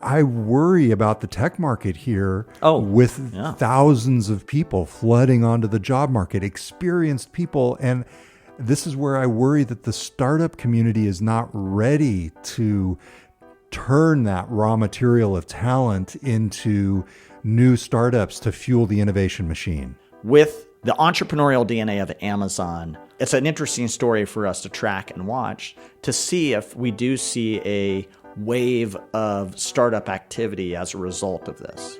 I worry about the tech market here with yeah. thousands of people flooding onto the job market, experienced people. And this is where I worry that the startup community is not ready to turn that raw material of talent into new startups to fuel the innovation machine. With the entrepreneurial DNA of Amazon, it's an interesting story for us to track and watch to see if we do see a wave of startup activity as a result of this.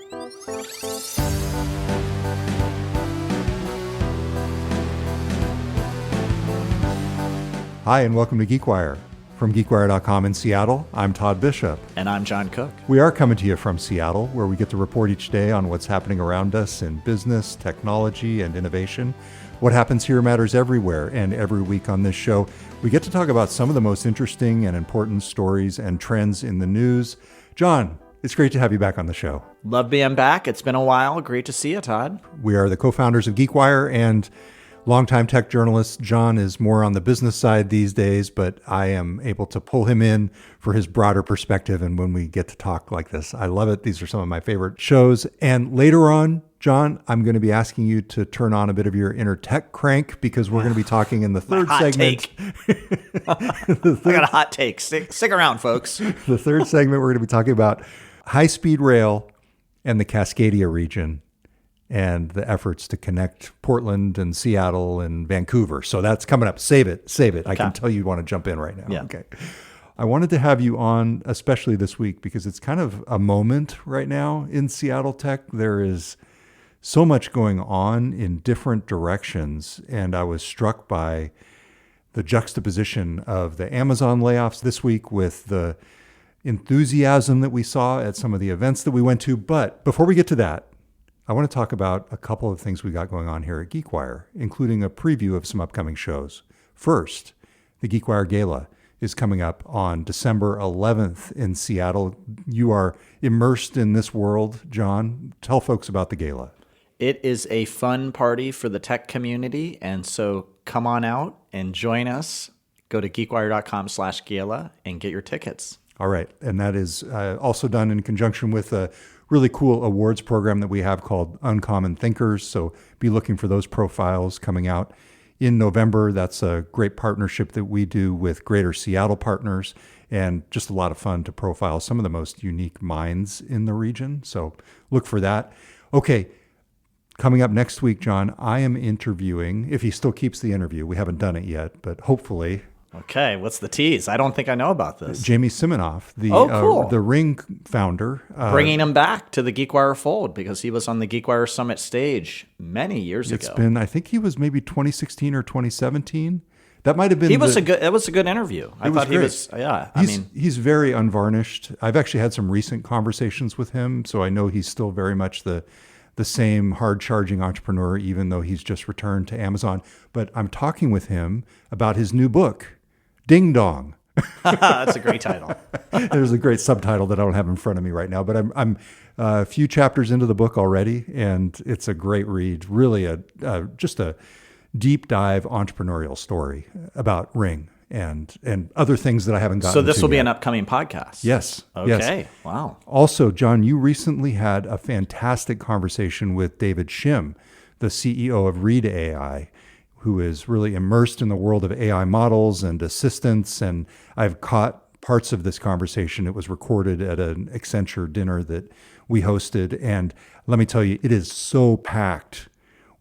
Hi, and welcome to GeekWire. From GeekWire.com in Seattle, I'm Todd Bishop. And I'm John Cook. We are coming to you from Seattle, where we get to report each day on what's happening around us in business, technology, and innovation. What happens here matters everywhere, and every week on this show, we get to talk about some of the most interesting and important stories and trends in the news. John, it's great to have you back on the show. Love being back. It's been a while. Great to see you, Todd. We are the co-founders of GeekWire, and longtime tech journalist. John is more on the business side these days, but I am able to pull him in for his broader perspective. And when we get to talk like this, I love it. These are some of my favorite shows. And later on, John, I'm going to be asking you to turn on a bit of your inner tech crank because we're going to be talking in the third segment. I got a hot take. Stick around, folks. The third segment, we're going to be talking about high-speed rail and the Cascadia region and the efforts to connect Portland and Seattle and Vancouver. So that's coming up. Save it. Okay. I can tell you want to jump in right now. Yeah. Okay. I wanted to have you on, especially this week, because it's kind of a moment right now in Seattle tech. There is so much going on in different directions, and I was struck by the juxtaposition of the Amazon layoffs this week with the enthusiasm that we saw at some of the events that we went to. But before we get to that, I want to talk about a couple of things we got going on here at GeekWire, including a preview of some upcoming shows. First, the GeekWire Gala is coming up on December 11th in Seattle. You are immersed in this world, John. Tell folks about the gala. It is a fun party for the tech community, and so come on out and join us. Go to geekwire.com/gala and get your tickets. All right, and that is also done in conjunction with a really cool awards program that we have called Uncommon Thinkers, so be looking for those profiles coming out in November. That's a great partnership that we do with Greater Seattle Partners, and just a lot of fun to profile some of the most unique minds in the region, so look for that. Okay. Coming up next week, John, I am interviewing, if he still keeps the interview, we haven't done it yet, but hopefully. Okay, what's the tease? I don't think I know about this. Jamie Siminoff, cool. The Ring founder. Bringing him back to the GeekWire fold because he was on the GeekWire Summit stage many years ago. It's been, I think he was maybe 2016 or 2017. That might have been. It was a good interview. I thought he was. Yeah, he's very unvarnished. I've actually had some recent conversations with him, so I know he's still very much the same hard-charging entrepreneur, even though he's just returned to Amazon. But I'm talking with him about his new book, Ding Dong. That's a great title. There's a great subtitle that I don't have in front of me right now, but I'm a few chapters into the book already, and it's a great read. Really, just a deep dive entrepreneurial story about Ring and other things that I haven't gotten to. So this will be yet. An upcoming podcast. Yes. Okay. Yes. Wow. Also, John, you recently had a fantastic conversation with David Shim, the CEO of Read AI, who is really immersed in the world of AI models and assistants. And I've caught parts of this conversation. It was recorded at an Accenture dinner that we hosted. And let me tell you, it is so packed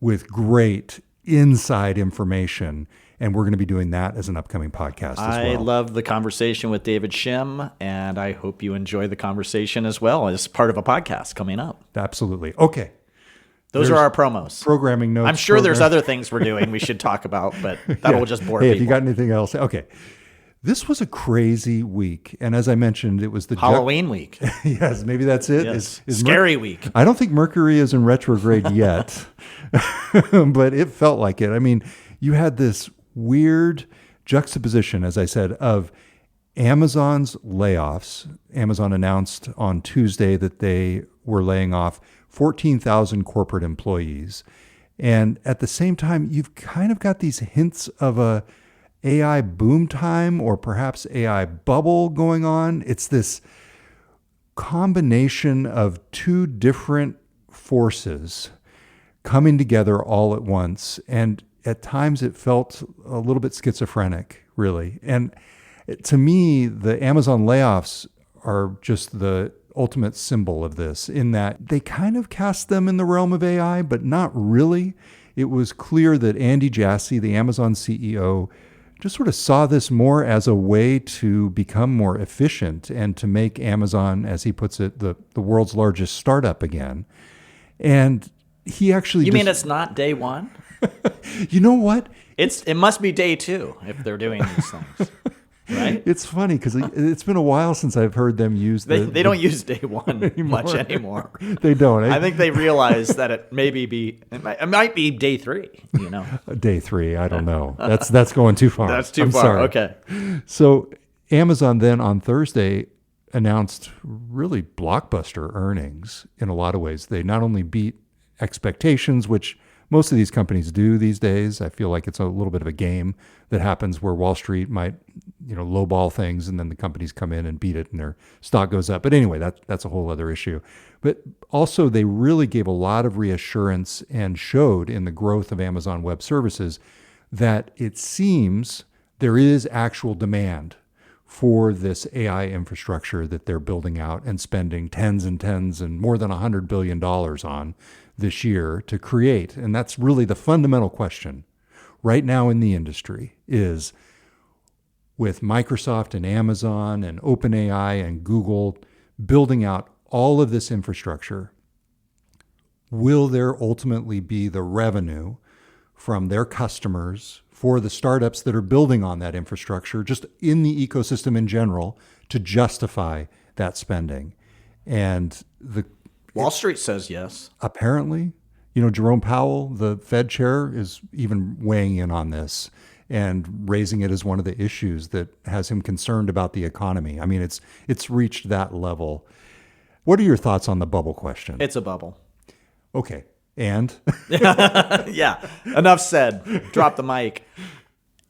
with great inside information. And we're going to be doing that as an upcoming podcast as well. I love the conversation with David Shim, and I hope you enjoy the conversation as well as part of a podcast coming up. Absolutely. Okay. Those are our promos. Programming notes. I'm sure there's other things we're doing we should talk about, but that'll just bore people. If you got anything else. Okay. This was a crazy week. And as I mentioned, it was the Halloween week. Yes, maybe that's it. Yes. Scary week. I don't think Mercury is in retrograde yet, but it felt like it. I mean, you had this weird juxtaposition, as I said, of Amazon's layoffs. Amazon announced on Tuesday that they were laying off 14,000 corporate employees. And at the same time, you've kind of got these hints of a AI boom time or perhaps AI bubble going on. It's this combination of two different forces coming together all at once. And at times it felt a little bit schizophrenic, really. And to me, the Amazon layoffs are just the ultimate symbol of this, in that they kind of cast them in the realm of AI, but not really. It was clear that Andy Jassy, the Amazon CEO, just sort of saw this more as a way to become more efficient and to make Amazon, as he puts it, the world's largest startup again. And he actually You mean it's not day one? You know what? It must be day two if they're doing these things. Right? It's funny because it's been a while since I've heard them use They don't use day one much anymore. They don't. I think they realize that it might be day three, Day three, I don't know. That's going too far. That's too I'm far. Sorry. Okay. So Amazon then on Thursday announced really blockbuster earnings in a lot of ways. They not only beat expectations, which most of these companies do these days. I feel like it's a little bit of a game that happens where Wall Street might, lowball things, and then the companies come in and beat it and their stock goes up. But anyway, that's a whole other issue. But also they really gave a lot of reassurance and showed in the growth of Amazon Web Services that it seems there is actual demand for this AI infrastructure that they're building out and spending tens and tens and more than $100 billion on this year to create. And that's really the fundamental question right now in the industry is, with Microsoft and Amazon and OpenAI and Google building out all of this infrastructure, will there ultimately be the revenue from their customers for the startups that are building on that infrastructure, just in the ecosystem in general, to justify that spending? And Wall Street says yes. Apparently, Jerome Powell, the Fed chair, is even weighing in on this and raising it as one of the issues that has him concerned about the economy. I mean, it's reached that level. What are your thoughts on the bubble question? It's a bubble. Okay. And? Yeah. Enough said. Drop the mic.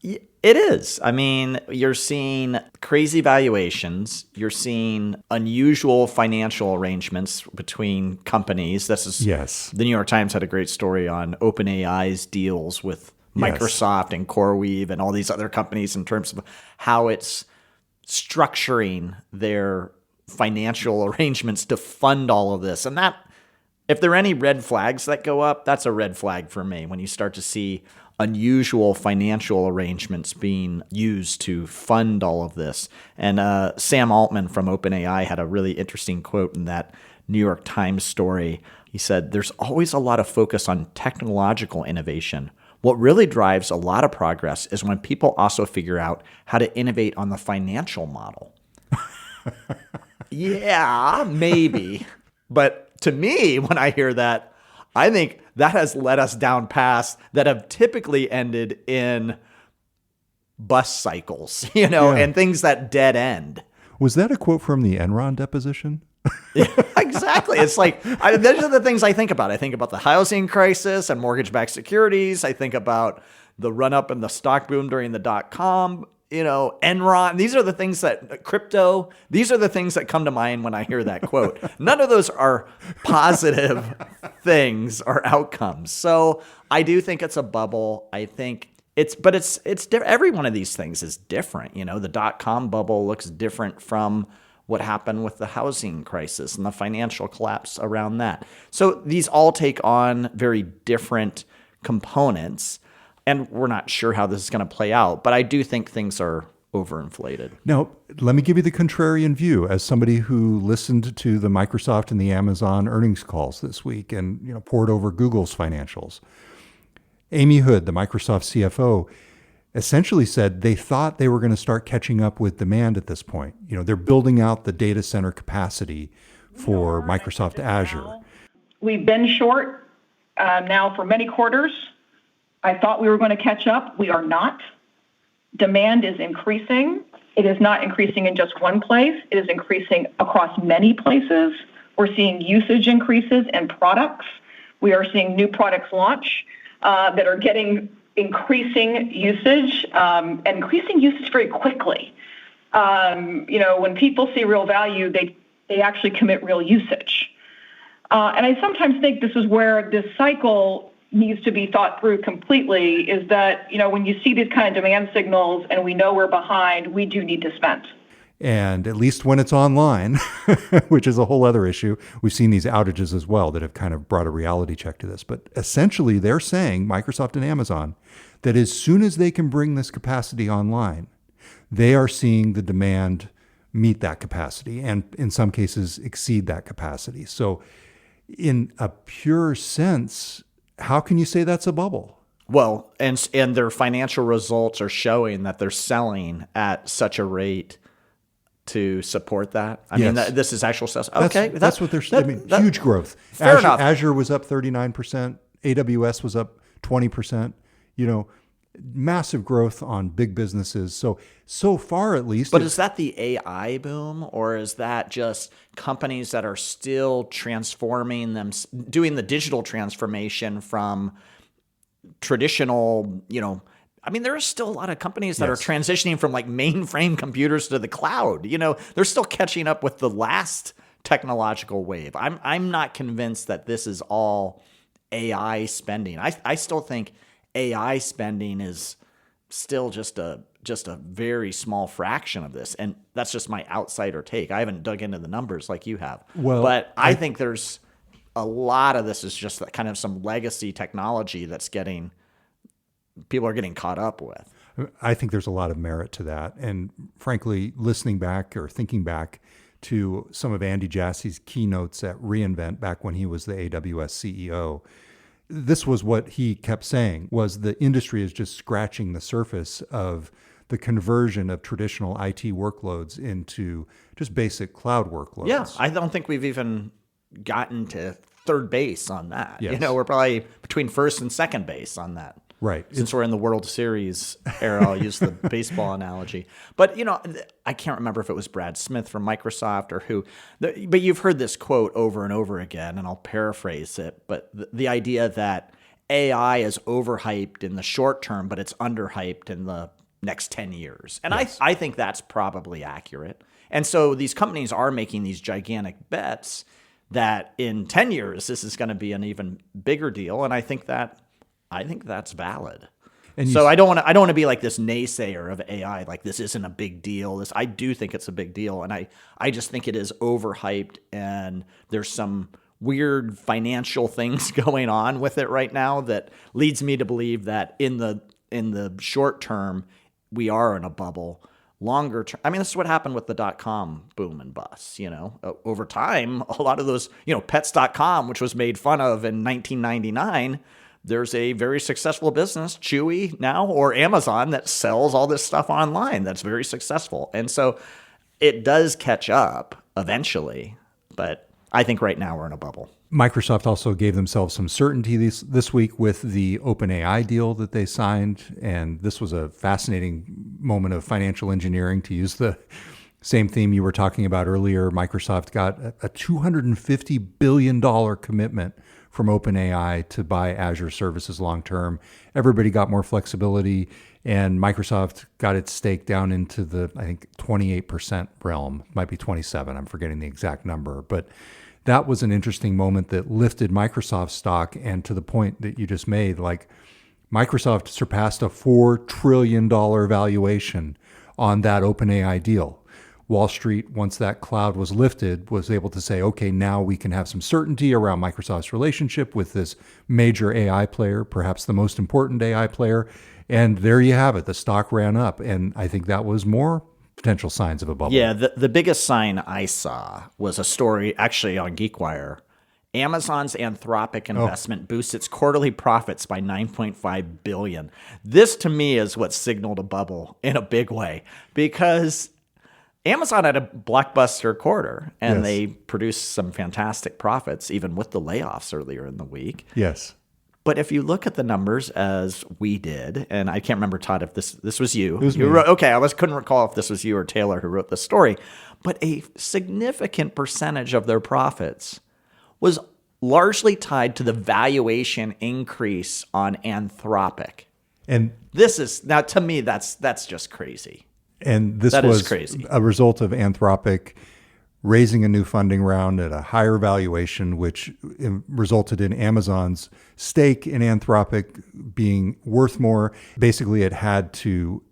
It is. I mean, you're seeing crazy valuations. You're seeing unusual financial arrangements between companies. Yes. The New York Times had a great story on OpenAI's deals with Microsoft and CoreWeave and all these other companies in terms of how it's structuring their financial arrangements to fund all of this. And that, if there are any red flags that go up, that's a red flag for me when you start to see unusual financial arrangements being used to fund all of this. And Sam Altman from OpenAI had a really interesting quote in that New York Times story. He said, "There's always a lot of focus on technological innovation. What really drives a lot of progress is when people also figure out how to innovate on the financial model." Yeah, maybe. But to me, when I hear that, I think that has led us down paths that have typically ended in bus cycles, and things that dead end. Was that a quote from the Enron deposition? Yeah, exactly. It's like, those are the things I think about. I think about the housing crisis and mortgage-backed securities. I think about the run-up in the stock boom during the dot-com, Enron. These are the things crypto, these are the things that come to mind when I hear that quote. None of those are positive things or outcomes. So I do think it's a bubble. I think it's every one of these things is different. The dot-com bubble looks different from what happened with the housing crisis and the financial collapse around that. So these all take on very different components, and we're not sure how this is going to play out, but I do think things are overinflated. Now, let me give you the contrarian view as somebody who listened to the Microsoft and the Amazon earnings calls this week and pored over Google's financials. Amy Hood, the Microsoft CFO, essentially said they thought they were going to start catching up with demand at this point. They're building out the data center capacity for Microsoft Azure. We've been short now for many quarters. I thought we were going to catch up. We are not. Demand is increasing. It is not increasing in just one place. It is increasing across many places. We're seeing usage increases in products. We are seeing new products launch that are getting increasing usage and increasing usage very quickly. When people see real value, they they actually commit real usage. And I sometimes think this is where this cycle needs to be thought through completely, is that, when you see these kind of demand signals and we know we're behind, we do need to spend. And at least when it's online, which is a whole other issue, we've seen these outages as well that have kind of brought a reality check to this. But essentially, they're saying, Microsoft and Amazon, that as soon as they can bring this capacity online, they are seeing the demand meet that capacity and in some cases exceed that capacity. So in a pure sense, how can you say that's a bubble? Well, and their financial results are showing that they're selling at such a rate to support that. I mean, this is actual stuff. Okay. That's what they're saying. Huge growth. Fair enough. Azure was up 39%. AWS was up 20%. Massive growth on big businesses. So far, at least. But is that the AI boom, or is that just companies that are still transforming them, doing the digital transformation from traditional, there are still a lot of companies that are transitioning from like mainframe computers to the cloud. They're still catching up with the last technological wave. I'm not convinced that this is all AI spending. I still think AI spending is still just a very small fraction of this, and that's just my outsider take. I haven't dug into the numbers like you have. Well, but I think there's a lot of this is just that kind of some legacy technology that's people are getting caught up with. I think there's a lot of merit to that. And frankly, listening back or thinking back to some of Andy Jassy's keynotes at reInvent back when he was the AWS CEO, this was what he kept saying, was the industry is just scratching the surface of the conversion of traditional IT workloads into just basic cloud workloads. Yeah, I don't think we've even gotten to third base on that. Yes. We're probably between first and second base on that. Right. Since we're in the World Series era, I'll use the baseball analogy. But, I can't remember if it was Brad Smith from Microsoft or who. But you've heard this quote over and over again, and I'll paraphrase it. But the idea that AI is overhyped in the short term, but it's underhyped in the next 10 years. And yes. I think that's probably accurate. And so these companies are making these gigantic bets that in 10 years, this is going to be an even bigger deal. And I think that's valid. And so I don't want to be like this naysayer of AI, like this isn't a big deal. I do think it's a big deal, and I just think it is overhyped, and there's some weird financial things going on with it right now that leads me to believe that in the short term we are in a bubble. Longer term, this is what happened with the .com boom and bust. Over time, a lot of those, Pets.com, which was made fun of in 1999. There's a very successful business, Chewy now, or Amazon, that sells all this stuff online that's very successful. And so it does catch up eventually, but I think right now we're in a bubble. Microsoft also gave themselves some certainty this week with the OpenAI deal that they signed. And this was a fascinating moment of financial engineering, to use the same theme you were talking about earlier. Microsoft got a $250 billion commitment from OpenAI to buy Azure services long-term. Everybody got more flexibility, and Microsoft got its stake down into the, I think, 28% realm. Might be 27, I'm forgetting the exact number. But that was an interesting moment that lifted Microsoft stock, and to the point that you just made, like Microsoft surpassed a $4 trillion valuation on that OpenAI deal. Wall Street, once that cloud was lifted, was able to say, okay, now we can have some certainty around Microsoft's relationship with this major AI player, perhaps the most important AI player. And there you have it. The stock ran up. And I think that was more potential signs of a bubble. Yeah, the biggest sign I saw was a story actually on GeekWire. Amazon's Anthropic investment boosts its quarterly profits by $9.5 billion. This, to me, is what signaled a bubble in a big way, because Amazon had a blockbuster quarter, and they produced some fantastic profits, even with the layoffs earlier in the week. Yes. But if you look at the numbers as we did, and I can't remember, Todd, if this was you. It was you me. Wrote, okay, couldn't recall if this was you or Taylor who wrote the story. But a significant percentage of their profits was largely tied to the valuation increase on Anthropic. And this is, now to me, that's just crazy. And this that is was crazy. A result of Anthropic raising a new funding round at a higher valuation, which resulted in Amazon's stake in Anthropic being worth more. Basically, it had to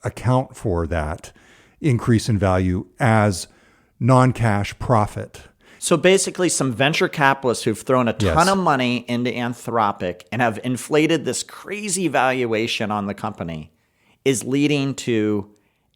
account for that increase in value as non-cash profit. So basically, some venture capitalists who've thrown a ton Yes. of money into Anthropic and have inflated this crazy valuation on the company is leading to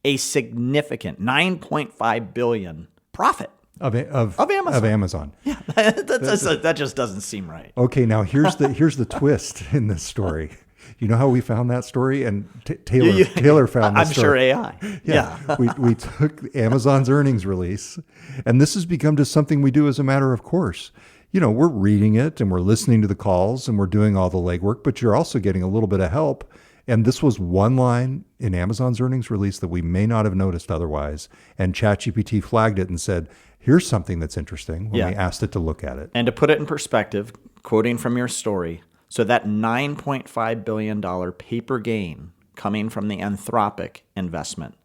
a significant $9.5 billion profit Of Amazon. Of Amazon. That just doesn't seem right. Okay, now here's the twist in this story. You know how we found that story? And Taylor found this I'm story. sure AI. Yeah. we took Amazon's earnings release, and this has become just something we do as a matter of course. You know, we're reading it and we're listening to the calls and we're doing all the legwork, but you're also getting a little bit of help. And this was one line in Amazon's earnings release that we may not have noticed otherwise. And ChatGPT flagged it and said, here's something that's interesting when we asked it to look at it. And to put it in perspective, quoting from your story, so that $9.5 billion paper gain coming from the Anthropic investment,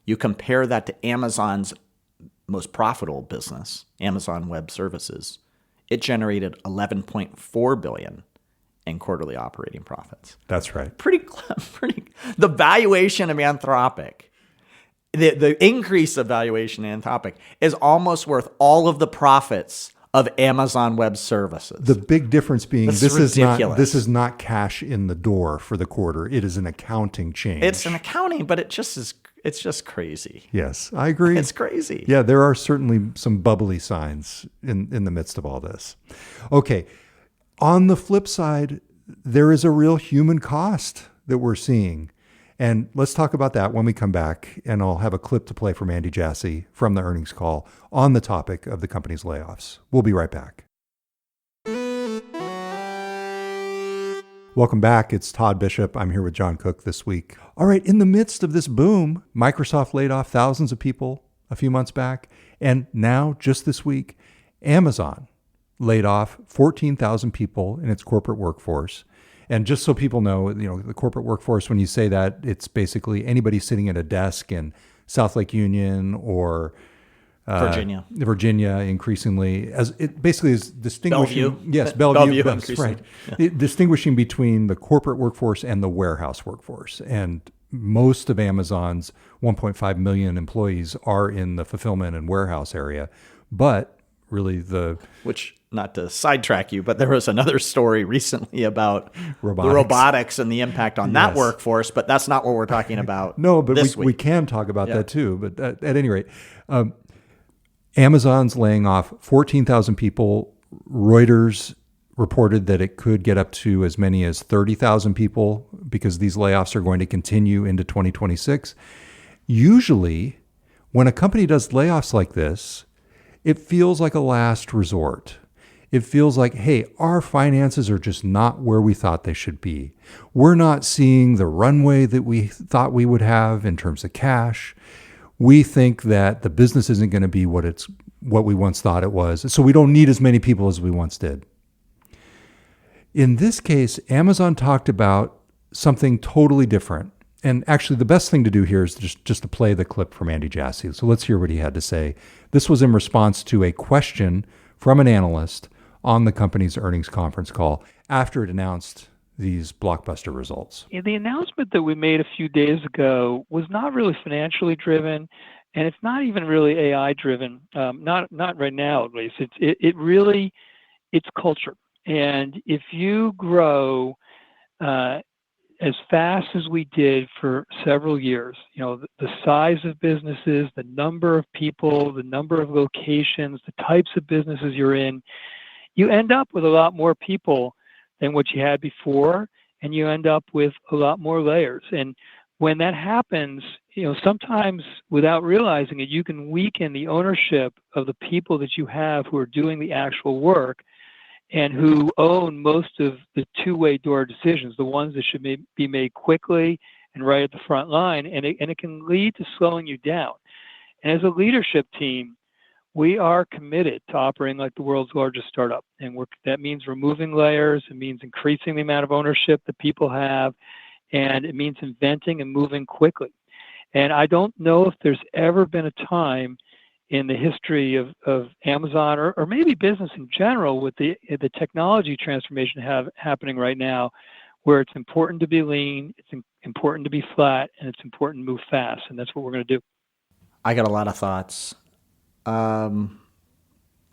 you compare that to Amazon's most profitable business, Amazon Web Services, it generated $11.4 billion in quarterly operating profits. That's right. Pretty. The valuation of Anthropic, the increase of valuation in Anthropic is almost worth all of the profits of Amazon Web Services. The big difference being That's this ridiculous. is not cash in the door for the quarter. It is an accounting change. It's an accounting, but it's just crazy. Yes, I agree. It's crazy. Yeah, there are certainly some bubbly signs in the midst of all this. Okay, on the flip side, there is a real human cost that we're seeing. And let's talk about that when we come back. And I'll have a clip to play from Andy Jassy from the earnings call on the topic of the company's layoffs. We'll be right back. Welcome back. It's Todd Bishop. I'm here with John Cook this week. All right, in the midst of this boom, Microsoft laid off thousands of people a few months back. And now, just this week, Amazon laid off 14,000 people in its corporate workforce. And just so people know, the corporate workforce, when you say that, it's basically anybody sitting at a desk in South Lake Union or Virginia, increasingly, as it basically is distinguishing. Bellevue. Yes, Bellevue. That's increasingly. right. Distinguishing between the corporate workforce and the warehouse workforce. And most of Amazon's 1.5 million employees are in the fulfillment and warehouse area. But really which, not to sidetrack you, but there was another story recently about the Robotics. robotics and the impact on that Yes. workforce, but that's not what we're talking about. No, but this we week. can talk about that too. But at any rate, Amazon's laying off 14,000 people. Reuters reported that it could get up to as many as 30,000 people because these layoffs are going to continue into 2026. Usually, when a company does layoffs like this, it feels like a last resort. It feels like, hey, our finances are just not where we thought they should be. We're not seeing the runway that we thought we would have in terms of cash. We think that the business isn't going to be what we once thought it was. So we don't need as many people as we once did. In this case, Amazon talked about something totally different. And actually, the best thing to do here is just to play the clip from Andy Jassy. So let's hear what he had to say. This was in response to a question from an analyst on the company's earnings conference call after it announced these blockbuster results. The announcement that we made a few days ago was not really financially driven, and it's not even really AI driven. Not right now, at least. It's culture. And if you grow as fast as we did for several years, the size of businesses, the number of people, the number of locations, the types of businesses you're in, you end up with a lot more people than what you had before, and you end up with a lot more layers. And when that happens, sometimes without realizing it, you can weaken the ownership of the people that you have who are doing the actual work and who own most of the two-way door decisions, the ones that should be made quickly and right at the front line, and it can lead to slowing you down. And as a leadership team, we are committed to operating like the world's largest startup. And that means removing layers, it means increasing the amount of ownership that people have, and it means inventing and moving quickly. And I don't know if there's ever been a time in the history of Amazon or maybe business in general with the technology transformation happening right now, where it's important to be lean, it's important to be flat, and it's important to move fast. And that's what we're going to do. I got a lot of thoughts.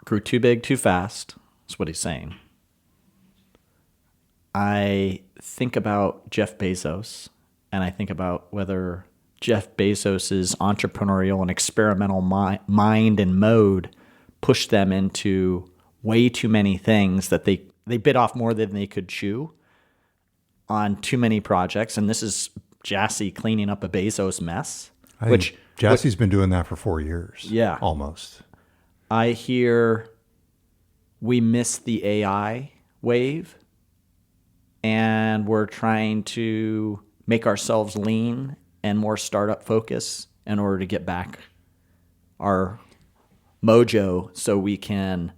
Grew too big, too fast. That's what he's saying. I think about Jeff Bezos, and I think about whether Jeff Bezos's entrepreneurial and experimental mind and mode pushed them into way too many things that they bit off more than they could chew on too many projects. And this is Jassy cleaning up a Bezos mess. Jassy's been doing that for 4 years. Yeah. Almost. I hear we missed the AI wave, and we're trying to make ourselves lean and more startup focus in order to get back our mojo so we can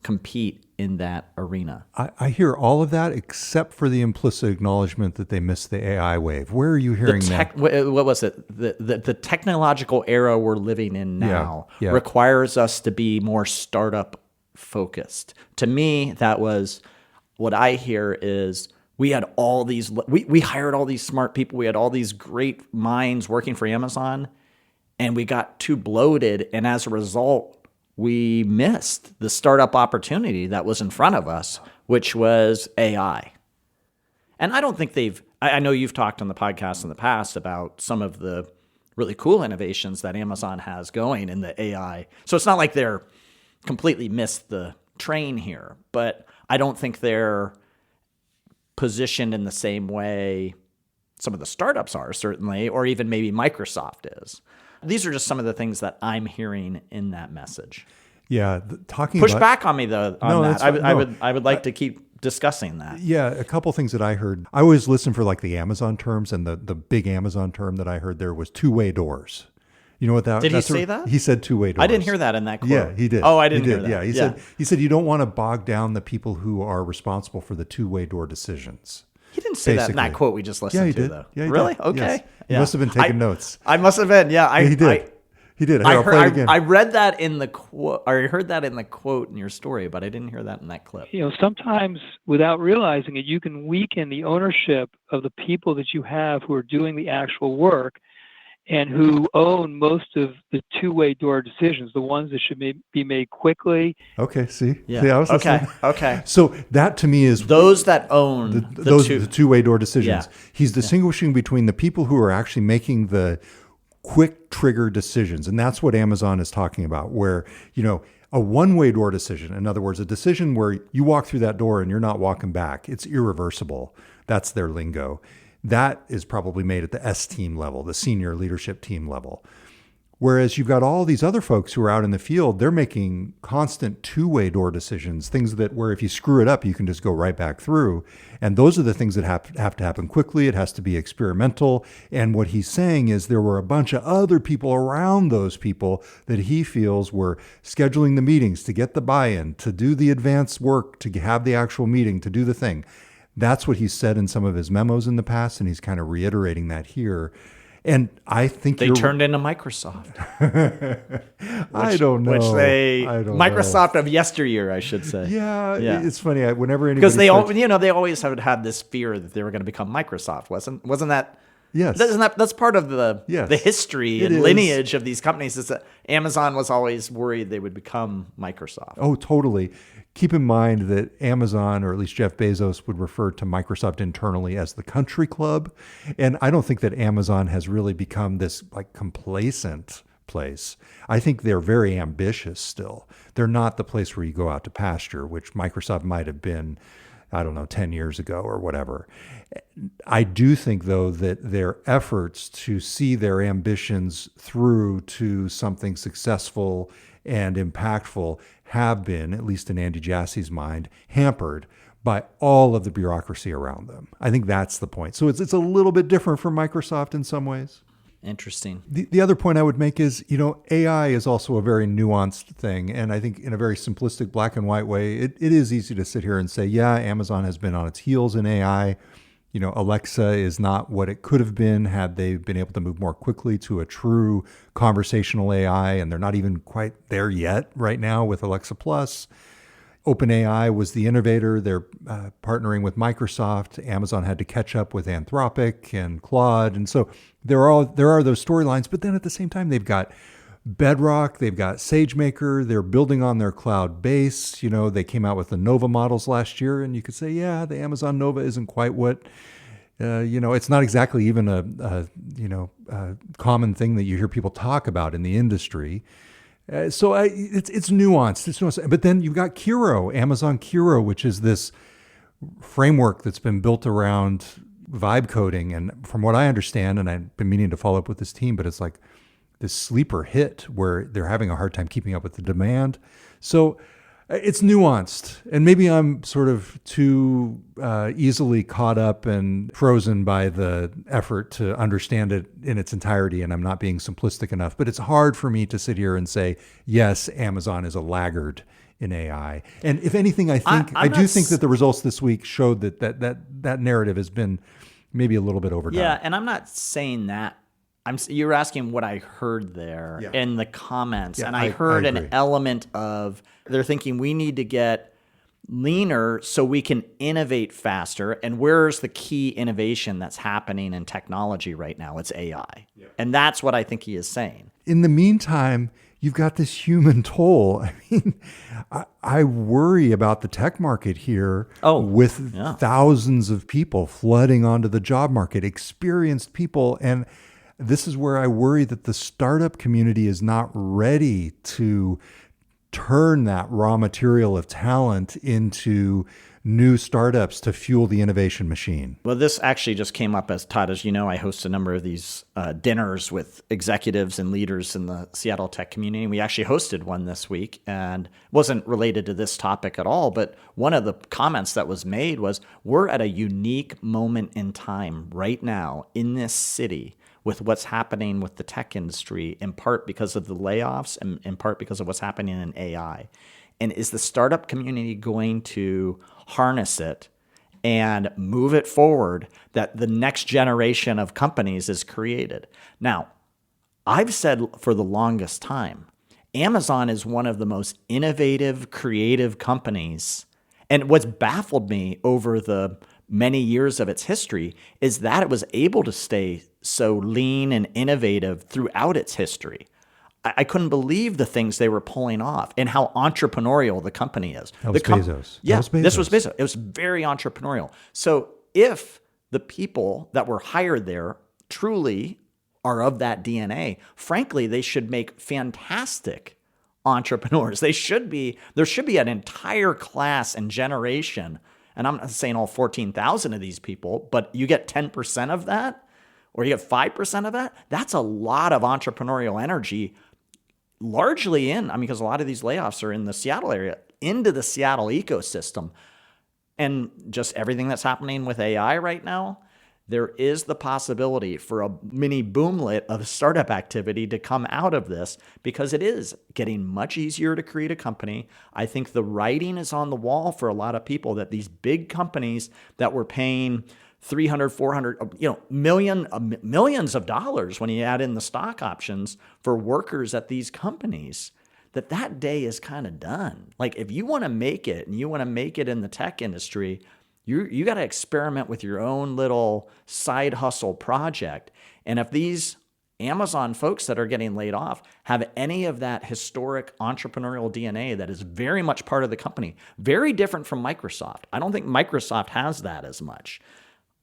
compete in that arena. I hear all of that except for the implicit acknowledgement that they missed the AI wave. Where are you hearing that? What was it? The technological era we're living in now requires us to be more startup focused. To me, that was what I hear is we had all these, we hired all these smart people. We had all these great minds working for Amazon, and we got too bloated. And as a result, we missed the startup opportunity that was in front of us, which was AI. And I don't think I know you've talked on the podcast in the past about some of the really cool innovations that Amazon has going in the AI. So it's not like they're completely missed the train here, but I don't think they're positioned in the same way some of the startups are, certainly, or even maybe Microsoft is. These are just some of the things that I'm hearing in that message. Yeah, Push back on me though on that. I would like to keep discussing that. Yeah, a couple things that I heard. I always listen for like the Amazon terms, and the big Amazon term that I heard there was two-way doors. You know what that? Did he say that? He said two-way doors. I didn't hear that in that quote. Yeah, he did. Oh, I didn't hear that. Yeah, he said you don't want to bog down the people who are responsible for the two-way door decisions. He didn't say that in that quote we just listened to, though. Yeah, he really? did. Okay. Yes. Yeah. He must have been taking notes. I must have been. Yeah, he did. He did. I'll play it again. I read that in the quote. I heard that in the quote in your story, but I didn't hear that in that clip. Sometimes without realizing it, you can weaken the ownership of the people that you have who are doing the actual work and who own most of the two-way door decisions, the ones that should be made quickly. Okay, see? Yeah. See, I was listening. Okay. So that to me is... Those that own the two-way door decisions. Yeah. He's distinguishing between the people who are actually making the quick trigger decisions. And that's what Amazon is talking about, where, a one-way door decision, in other words, a decision where you walk through that door and you're not walking back. It's irreversible. That's their lingo. That is probably made at the S team level, the senior leadership team level. Whereas you've got all these other folks who are out in the field, they're making constant two-way door decisions, things that where if you screw it up, you can just go right back through. And those are the things that have to happen quickly. It has to be experimental. And what he's saying is there were a bunch of other people around those people that he feels were scheduling the meetings to get the buy-in, to do the advanced work, to have the actual meeting, to do the thing. That's what he's said in some of his memos in the past, and he's kind of reiterating that here. And I think they turned into Microsoft. I don't know. Microsoft of yesteryear, I should say. Yeah. It's funny. Whenever anybody because they always have had this fear that they were going to become Microsoft, wasn't that? Yes. That's part of the history and lineage of these companies. Is that Amazon was always worried they would become Microsoft. Oh, totally. Keep in mind that Amazon, or at least Jeff Bezos, would refer to Microsoft internally as the country club. And I don't think that Amazon has really become this complacent place. I think they're very ambitious still. They're not the place where you go out to pasture, which Microsoft might have been, 10 years ago or whatever. I do think, though, that their efforts to see their ambitions through to something successful and impactful have been, at least in Andy Jassy's mind, hampered by all of the bureaucracy around them. I think that's the point. So it's a little bit different from Microsoft in some ways. Interesting. The other point I would make is, AI is also a very nuanced thing. And I think in a very simplistic black and white way, it is easy to sit here and say, yeah, Amazon has been on its heels in AI. Alexa is not what it could have been had they been able to move more quickly to a true conversational AI, and they're not even quite there yet right now with Alexa Plus. OpenAI was the innovator. They're partnering with Microsoft. Amazon had to catch up with Anthropic and Claude. And so there are those storylines. But then at the same time, they've got Bedrock, they've got SageMaker. They're building on their cloud base. They came out with the Nova models last year. And you could say, yeah, the Amazon Nova isn't quite what, it's not exactly even a common thing that you hear people talk about in the industry. It's nuanced. It's nuanced. But then you've got Kiro, Amazon Kiro, which is this framework that's been built around vibe coding. And from what I understand, and I've been meaning to follow up with this team, but it's like this sleeper hit where they're having a hard time keeping up with the demand. So it's nuanced. And maybe I'm sort of too easily caught up and frozen by the effort to understand it in its entirety, and I'm not being simplistic enough. But it's hard for me to sit here and say, yes, Amazon is a laggard in AI. And if anything, I do think that the results this week showed that narrative has been maybe a little bit overdone. Yeah, and I'm not saying that. You're asking what I heard there in the comments, and I heard an element of they're thinking we need to get leaner so we can innovate faster. And where's the key innovation that's happening in technology right now? It's AI. Yeah. And that's what I think he is saying. In the meantime, you've got this human toll. I mean, I worry about the tech market here with thousands of people flooding onto the job market, experienced people. And this is where I worry that the startup community is not ready to turn that raw material of talent into new startups to fuel the innovation machine. Well, this actually just came up as Todd, as you know, I host a number of these dinners with executives and leaders in the Seattle tech community. We actually hosted one this week and wasn't related to this topic at all. But one of the comments that was made was, we're at a unique moment in time right now in this city with what's happening with the tech industry, in part because of the layoffs and in part because of what's happening in AI. And is the startup community going to harness it and move it forward that the next generation of companies is created? Now, I've said for the longest time, Amazon is one of the most innovative, creative companies. And what's baffled me over the many years of its history is that it was able to stay so lean and innovative throughout its history. I couldn't believe the things they were pulling off and how entrepreneurial the company is. That was Bezos. Yeah, that was Bezos. This was Bezos. It was very entrepreneurial. So if the people that were hired there truly are of that DNA, frankly, they should make fantastic entrepreneurs. There should be an entire class and generation, and I'm not saying all 14,000 of these people, but you get 10% of that, or you get 5% of that, that's a lot of entrepreneurial energy, largely because a lot of these layoffs are in the Seattle area, into the Seattle ecosystem. And just everything that's happening with AI right now, there is the possibility for a mini boomlet of startup activity to come out of this, because it is getting much easier to create a company. I think the writing is on the wall for a lot of people that these big companies that were paying 300, 400, millions of dollars when you add in the stock options for workers at these companies, that day is kind of done. Like, if you want to make it and you want to make it in the tech industry, you got to experiment with your own little side hustle project. And if these Amazon folks that are getting laid off have any of that historic entrepreneurial DNA that is very much part of the company, very different from Microsoft. I don't think Microsoft has that as much.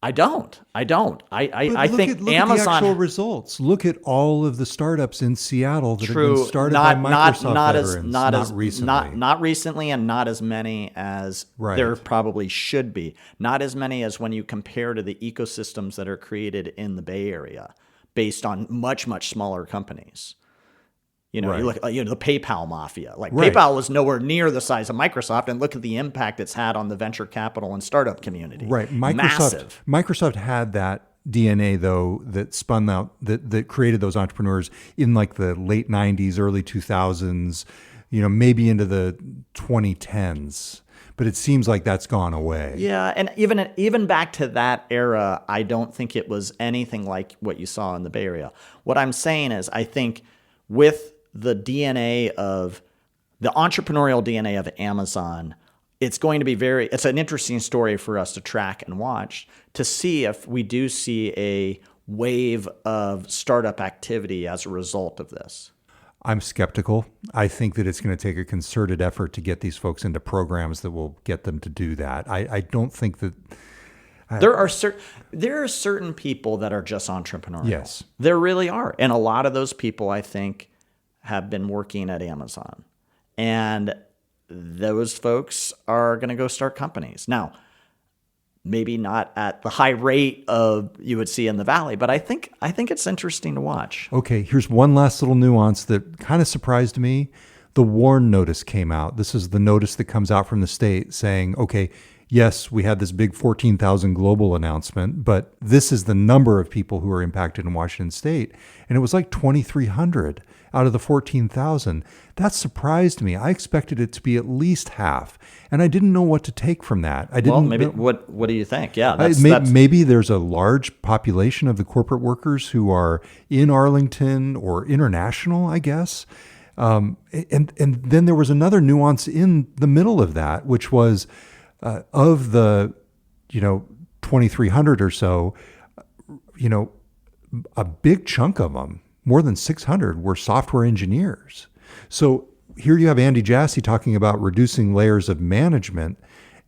I don't. I think Amazon. Look at the actual results. Look at all of the startups in Seattle that have been started by Microsoft veterans. Not recently, and not as many as there probably should be. Not as many as when you compare to the ecosystems that are created in the Bay Area, based on much, much smaller companies. You look at the PayPal mafia. PayPal was nowhere near the size of Microsoft, and look at the impact it's had on the venture capital and startup community. Right, Massive. Microsoft had that DNA though that spun out that created those entrepreneurs in like the late '90s, early 2000s. maybe into the 2010s. But it seems like that's gone away. Yeah, and even back to that era, I don't think it was anything like what you saw in the Bay Area. What I'm saying is, I think with the entrepreneurial DNA of Amazon, it's going to be it's an interesting story for us to track and watch to see if we do see a wave of startup activity as a result of this. I'm skeptical. I think that it's going to take a concerted effort to get these folks into programs that will get them to do that. I don't think that there are certain people that are just entrepreneurial. Yes, there really are, and a lot of those people, I think, have been working at Amazon, and those folks are going to go start companies now. Maybe not at the high rate of you would see in the Valley, but I think it's interesting to watch. Okay, here's one last little nuance that kind of surprised me. The WARN notice came out. This is the notice that comes out from the state saying, okay, yes, we had this big 14,000 global announcement, but this is the number of people who are impacted in Washington State. And it was like 2,300 out of the 14,000. That surprised me. I expected it to be at least half. And I didn't know what to take from that. What do you think? Yeah, maybe there's a large population of the corporate workers who are in Arlington or international, I guess. And then there was another nuance in the middle of that, which was of the 2,300 or so, a big chunk of them, more than 600, were software engineers. So here you have Andy Jassy talking about reducing layers of management.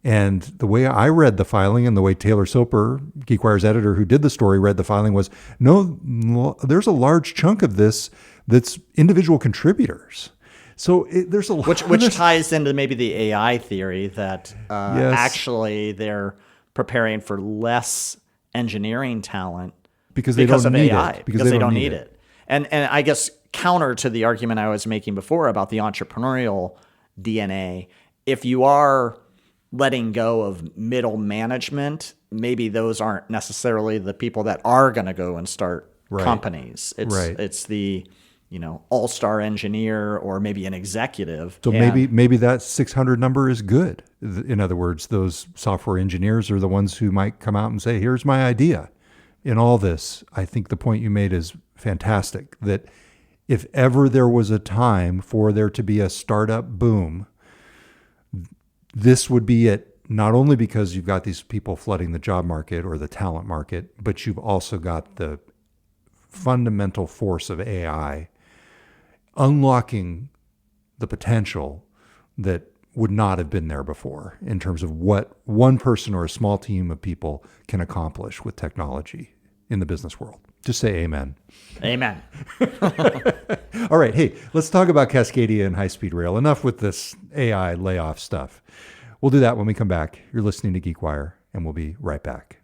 And the way I read the filing and the way Taylor Soper, GeekWire's editor who did the story, read the filing was, no, there's a large chunk of this that's individual contributors. So there's a lot. Which ties into maybe the AI theory that yes, actually they're preparing for less engineering talent because they don't need AI, it. Because they don't need it. And I guess counter to the argument I was making before about the entrepreneurial DNA, if you are letting go of middle management, maybe those aren't necessarily the people that are going to go and start companies. It's the all-star engineer or maybe an executive. So maybe that 600 number is good. In other words, those software engineers are the ones who might come out and say, here's my idea. In all this, I think the point you made is fantastic, that if ever there was a time for there to be a startup boom, this would be it, not only because you've got these people flooding the job market or the talent market, but you've also got the fundamental force of AI unlocking the potential that would not have been there before in terms of what one person or a small team of people can accomplish with technology in the business world. Just say amen. Amen. All right. Hey, let's talk about Cascadia and high-speed rail. Enough with this AI layoff stuff. We'll do that when we come back. You're listening to GeekWire, and we'll be right back.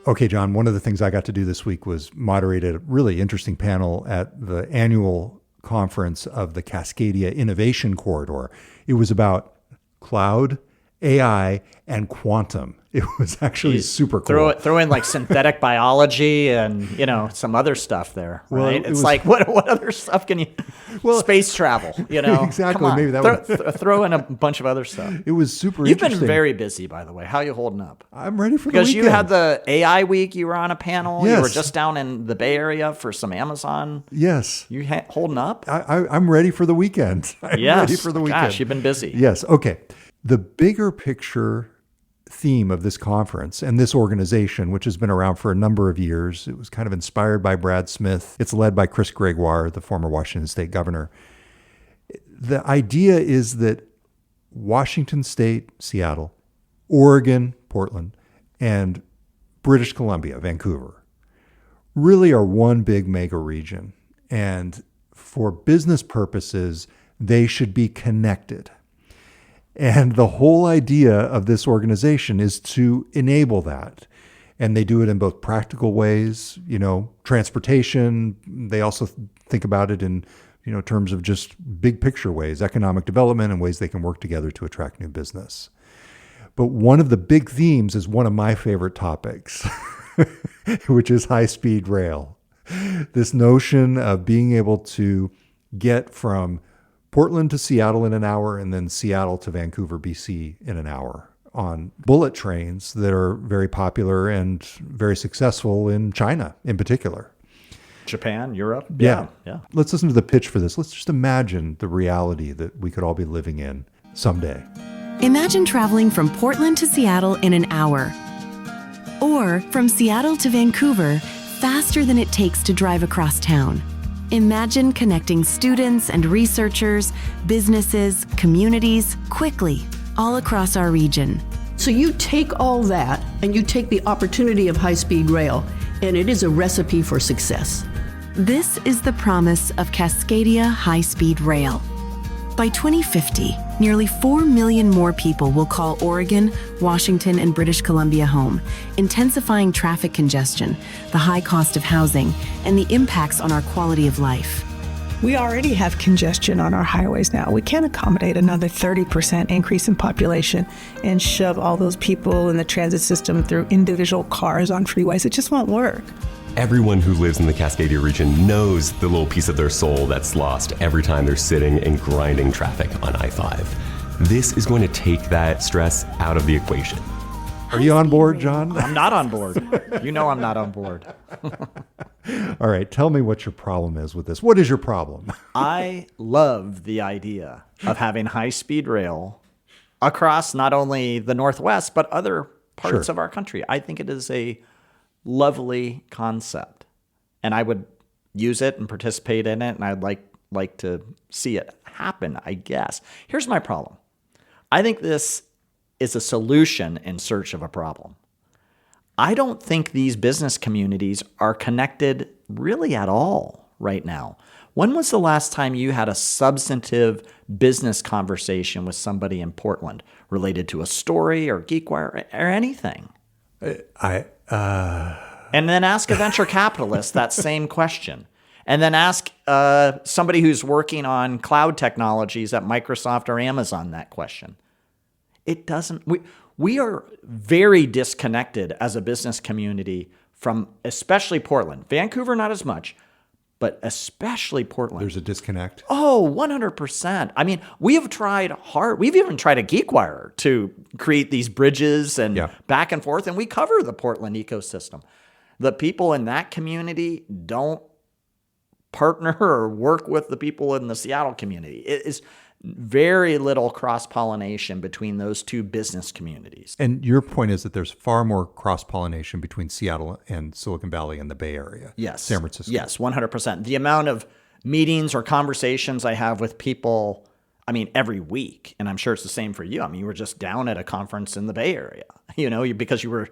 Okay, John, one of the things I got to do this week was moderate a really interesting panel at the annual conference of the Cascadia Innovation Corridor. It was about cloud, AI, and quantum. It was actually super cool. Throw in like synthetic biology and some other stuff there, right? Well, it's like what other stuff can you? Well, space travel, exactly. Come on. Maybe that throw in a bunch of other stuff. It was super. You've interesting. been very busy, by the way. How are you holding up? I'm ready for because the weekend. you had the AI week. You were on a panel. Yes. You were just down in the Bay Area for some Amazon. Yes. You holding up? I'm ready for the weekend. Ready for the weekend. Gosh, you've been busy. Yes. Okay. The bigger picture theme of this conference and this organization, which has been around for a number of years, it was kind of inspired by Brad Smith. It's led by Chris Gregoire, the former Washington State governor. The idea is that Washington State, Seattle, Oregon, Portland, and British Columbia, Vancouver, really are one big mega region. And for business purposes, they should be connected. And the whole idea of this organization is to enable that. And they do it in both practical ways, transportation. They also think about it in, terms of just big picture ways, economic development and ways they can work together to attract new business. But one of the big themes is one of my favorite topics, which is high-speed rail. This notion of being able to get from Portland to Seattle in an hour and then Seattle to Vancouver, BC in an hour on bullet trains that are very popular and very successful in China in particular. Japan, Europe. Yeah. Yeah. Let's listen to the pitch for this. Let's just imagine the reality that we could all be living in someday. Imagine traveling from Portland to Seattle in an hour, or from Seattle to Vancouver faster than it takes to drive across town. Imagine connecting students and researchers, businesses, communities quickly all across our region. So you take all that and you take the opportunity of high-speed rail, and it is a recipe for success. This is the promise of Cascadia High-Speed Rail. By 2050, nearly 4 million more people will call Oregon, Washington, and British Columbia home, intensifying traffic congestion, the high cost of housing, and the impacts on our quality of life. We already have congestion on our highways now. We can't accommodate another 30% increase in population and shove all those people in the transit system through individual cars on freeways. It just won't work. Everyone who lives in the Cascadia region knows the little piece of their soul that's lost every time they're sitting in grinding traffic on I-5. This is going to take that stress out of the equation. Are you on board, John? I'm not on board. You know I'm not on board. All right, tell me what your problem is with this. What is your problem? I love the idea of having high-speed rail across not only the Northwest, but other parts of our country. I think it is a lovely concept, and I would use it and participate in it, and I'd like to see it happen, I guess. Here's my problem. I think this is a solution in search of a problem. I don't think these business communities are connected really at all right now. When was the last time you had a substantive business conversation with somebody in Portland related to a story or GeekWire or anything? And then ask a venture capitalist that same question. And then ask somebody who's working on cloud technologies at Microsoft or Amazon that question. It doesn't. We are very disconnected as a business community from especially Portland. Vancouver, not as much, but especially Portland. There's a disconnect. Oh, 100%. I mean, we have tried hard. We've even tried a GeekWire to create these bridges and back and forth, and we cover the Portland ecosystem. The people in that community don't partner or work with the people in the Seattle community. It is very little cross-pollination between those two business communities. And your point is that there's far more cross-pollination between Seattle and Silicon Valley and the Bay Area. Yes. San Francisco. Yes, 100%. The amount of meetings or conversations I have with people, I mean, every week, and I'm sure it's the same for you. I mean, you were just down at a conference in the Bay Area, because you were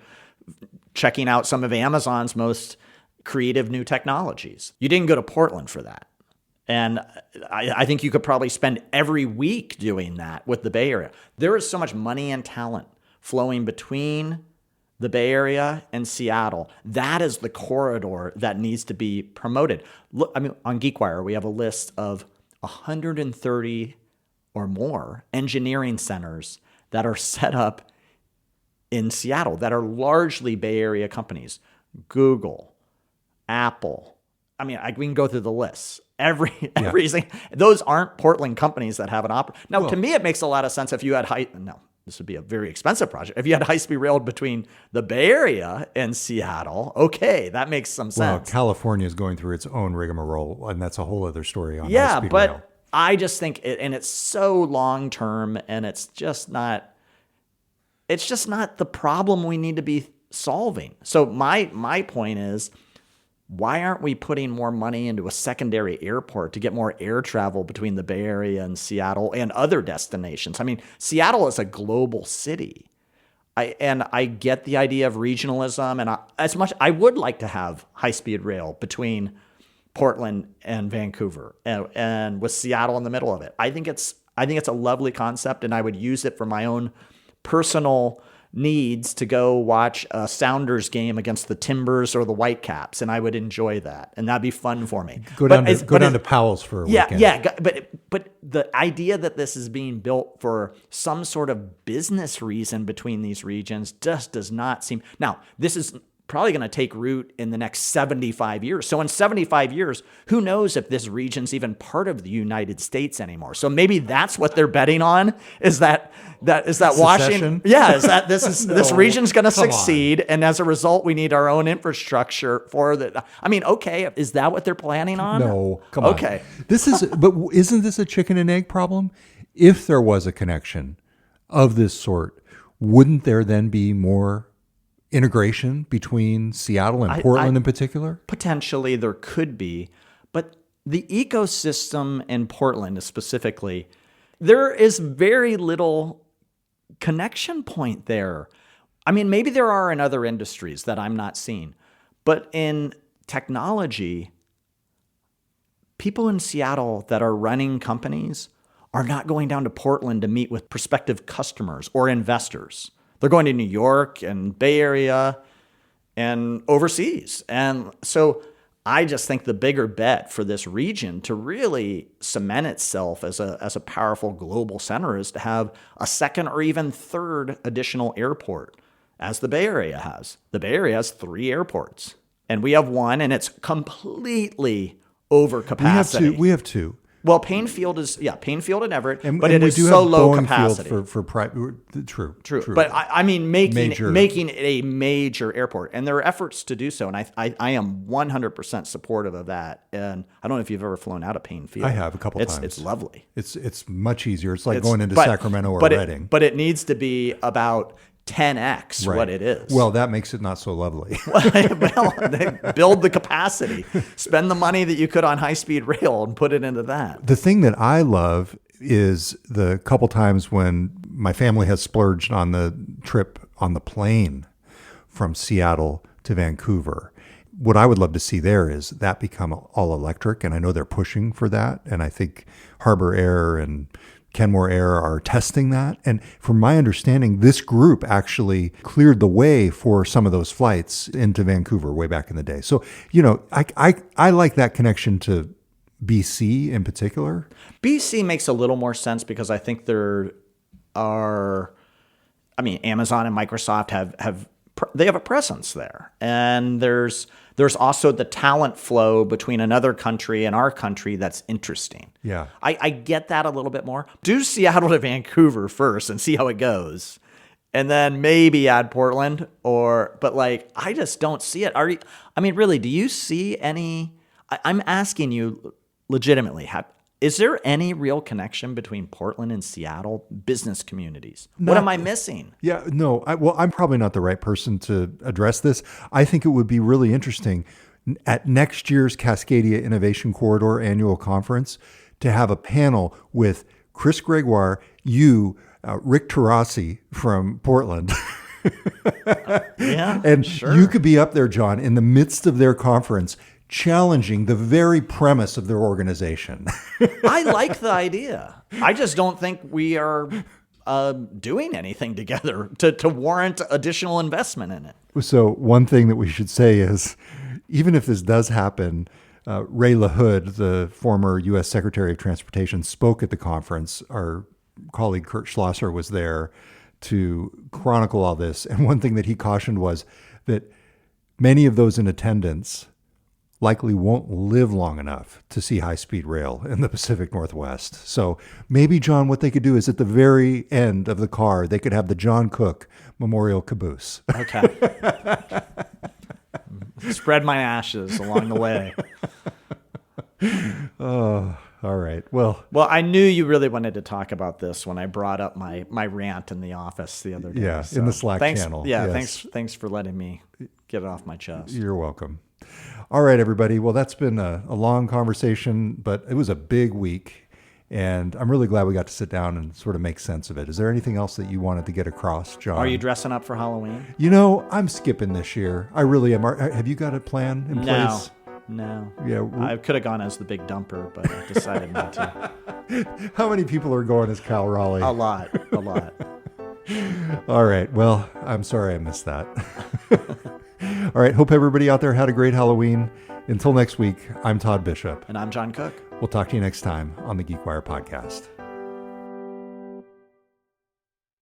checking out some of Amazon's most creative new technologies. You didn't go to Portland for that. And I think you could probably spend every week doing that with the Bay Area. There is so much money and talent flowing between the Bay Area and Seattle. That is the corridor that needs to be promoted. Look, I mean, on GeekWire, we have a list of 130 or more engineering centers that are set up in Seattle that are largely Bay Area companies. Google, Apple. I mean, we can go through the list. Everything. Those aren't Portland companies that have an Now, to me, it makes a lot of sense if you had this would be a very expensive project. If you had high-speed rail between the Bay Area and Seattle, okay, that makes some sense. Well, California is going through its own rigmarole, and that's a whole other story on high-speed but rail. I just think, and it's so long-term, and it's just not the problem we need to be solving. So my point is, why aren't we putting more money into a secondary airport to get more air travel between the Bay Area and Seattle and other destinations? I mean, Seattle is a global city. I get the idea of regionalism, and I would like to have high-speed rail between Portland and Vancouver and with Seattle in the middle of it. I think it's a lovely concept, and I would use it for my own personal needs to go watch a Sounders game against the Timbers or the Whitecaps, and I would enjoy that, and that'd be fun for me. Go down to Powell's for a weekend. Yeah, but the idea that this is being built for some sort of business reason between these regions just does not seem. Now, this is probably going to take root in the next 75 years. So in 75 years, who knows if this region's even part of the United States anymore? So maybe that's what they're betting on, is that Washington, this region's going to succeed, and as a result, we need our own infrastructure for the. I mean, okay, is that what they're planning on? No, come on. Okay, but isn't this a chicken and egg problem? If there was a connection of this sort, wouldn't there then be more integration between Seattle and Portland in particular? Potentially there could be, but the ecosystem in Portland specifically, there is very little connection point there. I mean, maybe there are in other industries that I'm not seeing, but in technology, people in Seattle that are running companies are not going down to Portland to meet with prospective customers or investors. They're going to New York and Bay Area and overseas. And so I just think the bigger bet for this region to really cement itself as a powerful global center is to have a second or even third additional airport, as the Bay Area has. The Bay Area has 3 airports, and we have one, and it's completely over capacity. We have two. Well, Painfield and Everett, but and it we is do so have low Boeing capacity. Field for private. True. But I mean, making it a major airport, and there are efforts to do so, and I am 100% supportive of that. And I don't know if you've ever flown out of Painfield. I have a couple times. It's lovely. It's much easier. It's like going into Sacramento or Redding. But it needs to be about 10x what it is. Well, that makes it not so lovely. Well, build the capacity. Spend the money that you could on high-speed rail and put it into that. The thing that I love is the couple times when my family has splurged on the trip on the plane from Seattle to Vancouver. What I would love to see there is that become all electric, and I know they're pushing for that, and I think Harbor Air and Kenmore Air are testing that. And from my understanding, this group actually cleared the way for some of those flights into Vancouver way back in the day. So, I like that connection to BC in particular. BC makes a little more sense because I think Amazon and Microsoft have a presence there. And there's also the talent flow between another country and our country that's interesting. Yeah. I get that a little bit more. Do Seattle to Vancouver first and see how it goes. And then maybe add Portland but I just don't see it. Really, do you see any, I'm asking you legitimately, is there any real connection between Portland and Seattle business communities? What am I missing? Yeah, no. I'm probably not the right person to address this. I think it would be really interesting at next year's Cascadia Innovation Corridor annual conference to have a panel with Chris Gregoire, Rick Terrasi from Portland. Yeah, and sure. You could be up there, John, in the midst of their conference, challenging the very premise of their organization. I like the idea. I just don't think we are doing anything together to warrant additional investment in it. So one thing that we should say is, even if this does happen, Ray LaHood, the former U.S. Secretary of Transportation, spoke at the conference. Our colleague Kurt Schlosser was there to chronicle all this. And one thing that he cautioned was that many of those in attendance likely won't live long enough to see high-speed rail in the Pacific Northwest. So maybe, John, what they could do is at the very end of the car, they could have the John Cook Memorial Caboose. Okay. Spread my ashes along the way. Oh, all right. Well, I knew you really wanted to talk about this when I brought up my rant in the office the other day. Yeah, so in the Slack channel. Yeah, yes. Thanks for letting me get it off my chest. You're welcome. All right, everybody. Well, that's been a long conversation, but it was a big week, and I'm really glad we got to sit down and sort of make sense of it. Is there anything else that you wanted to get across, John? Are you dressing up for Halloween? I'm skipping this year. I really am. Have you got a plan in place? No. Yeah, I could have gone as the big dumper, but I decided not to. How many people are going as Cal Raleigh? A lot. All right. Well, I'm sorry I missed that. All right. Hope everybody out there had a great Halloween. Until next week, I'm Todd Bishop. And I'm John Cook. We'll talk to you next time on the GeekWire podcast.